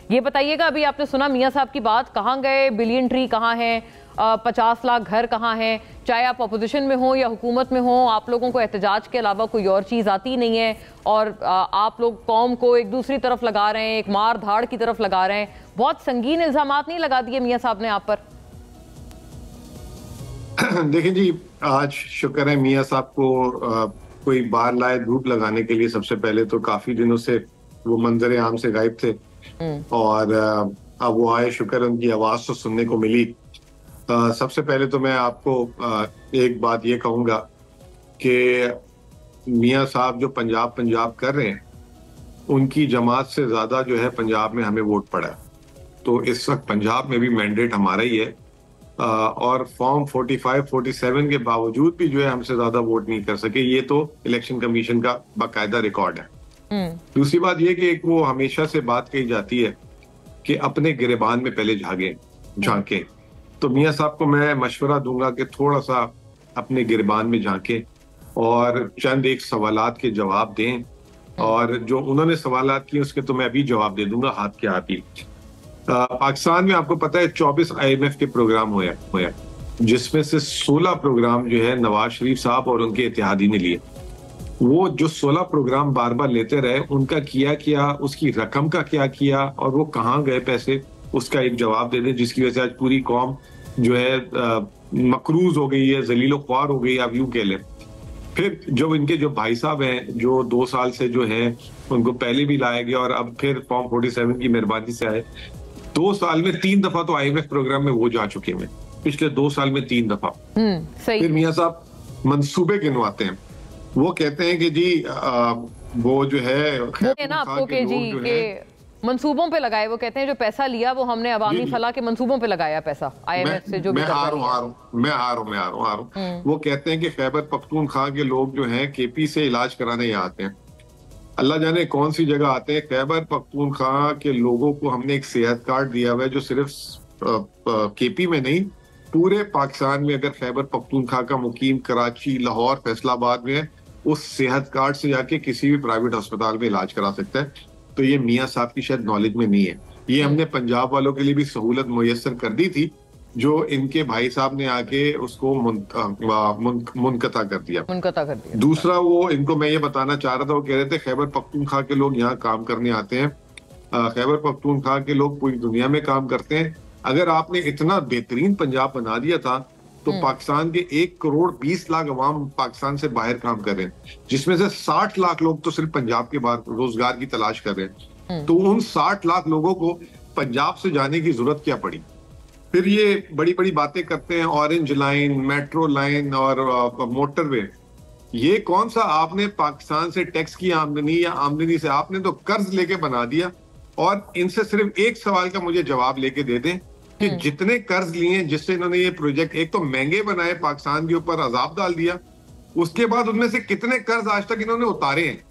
ये बताइएगा, अभी आपने सुना मियां साहब की बात, कहाँ गए बिलियन ट्री, कहाँ है 50 लाख घर, कहाँ हैं? चाहे आप अपोजिशन में हो या हुकूमत में हो, आप लोगों को एहतजाज के अलावा कोई और चीज़ आती नहीं है और आप लोग कौम को एक दूसरी तरफ लगा रहे हैं, एक मार धाड़ की तरफ लगा रहे हैं। बहुत संगीन इल्जामात नहीं लगा दिए मियां साहब ने आप पर? देखिए जी, आज शुक्र है मियां साहब को कोई बार लाए धूप लगाने के लिए। सबसे पहले तो काफी दिनों से वो मंजर आम से गायब थे और अब वो आए, शुक्र है उनकी आवाज तो सुनने को मिली। सबसे पहले तो मैं आपको एक बात ये कहूंगा कि मियां साहब जो पंजाब कर रहे हैं, उनकी जमात से ज्यादा जो है पंजाब में हमें वोट पड़ा है। तो इस वक्त पंजाब में भी मैंडेट हमारा ही है और फॉर्म 45-47 के बावजूद भी जो है हमसे ज्यादा वोट नहीं कर सके। ये तो इलेक्शन कमीशन का बाकायदा रिकॉर्ड है। दूसरी बात ये कि एक वो हमेशा से बात कही जाती है कि अपने गिरेबान में पहले झांके। तो मियां साहब को मैं मशवरा दूंगा कि थोड़ा सा अपने गिरेबान में झांके और चंद एक सवालात के जवाब दें। और जो उन्होंने सवालात किए उसके तो मैं अभी जवाब दे दूंगा हाथ के हाथ ही। पाकिस्तान में आपको पता है 24 IMF के प्रोग्राम हुए, जिसमें से 16 प्रोग्राम जो है नवाज शरीफ साहब और उनके इत्तेहादी ने लिए। वो जो 16 प्रोग्राम बार बार लेते रहे, उनका किया, उसकी रकम का क्या किया और वो कहाँ गए पैसे, उसका एक जवाब दे दें, जिसकी वजह से आज पूरी कौम जो है मकरूज हो गई है, जलीलो ख्वार हो गई, आप यूं कह लें। फिर जो इनके जो भाई साहब हैं, जो 2 साल से जो है उनको पहले भी लाया गया और अब फिर फॉर्म 47 की मेहरबानी से आए। 2 साल में 3 दफा तो IMF प्रोग्राम में वो जा चुके हैं, पिछले 2 साल में 3 दफा। सही। फिर मियां साहब मंसूबे गिनवाते हैं। वो कहते हैं कि जी वो जो है ना आपको के जी के मंसूबों पे लगाए। वो कहते हैं जो पैसा लिया वो हमने अवामी फलाह के मंसूबों पे लगाया पैसा, IMF से जो भी। मैं आ रहा हूँ। वो कहते हैं कि खैबर पख्तूनख्वा के लोग जो हैं KP से इलाज कराने यहाँ आते हैं। अल्लाह जाने कौन सी जगह आते हैं। खैबर पख्तूनख्वा के लोगों को हमने एक सेहत कार्ड दिया हुआ है जो सिर्फ KP में नहीं, पूरे पाकिस्तान में अगर खैबर पख्तूनख्वा का मुकीम कराची, लाहौर, फैसलाबाद में है, उस सेहत कार्ड से जाके किसी भी प्राइवेट अस्पताल में इलाज करा सकता है। तो ये मियां साहब की शायद नॉलेज में नहीं है। ये हमने पंजाब वालों के लिए भी सहूलत मुयस्सर कर दी थी, जो इनके भाई साहब ने आके उसको मुनकता कर दिया। दूसरा वो इनको मैं ये बताना चाह रहा था, वो कह रहे थे खैबर पख्तूनख्वा के लोग यहाँ काम करने आते हैं। खैबर पख्तूनख्वा के लोग पूरी दुनिया में काम करते हैं। अगर आपने इतना बेहतरीन पंजाब बना दिया था तो पाकिस्तान के 1 करोड़ 20 लाख अवाम पाकिस्तान से बाहर काम कर रहे हैं, जिसमें से 60 लाख लोग तो सिर्फ पंजाब के बाहर रोजगार की तलाश कर रहे हैं। तो उन 60 लाख लोगों को पंजाब से जाने की जरूरत क्या पड़ी? फिर ये बड़ी बड़ी बातें करते हैं, ऑरेंज लाइन, मेट्रो लाइन और मोटरवे। ये कौन सा आपने पाकिस्तान से टैक्स की आमदनी या आमदनी से, आपने तो कर्ज लेके बना दिया। और इनसे सिर्फ एक सवाल का मुझे जवाब लेके दे दें कि जितने कर्ज लिए जिससे इन्होंने ये प्रोजेक्ट एक तो महंगे बनाए, पाकिस्तान के ऊपर अजाब डाल दिया, उसके बाद उनमें से कितने कर्ज आज तक इन्होंने उतारे हैं?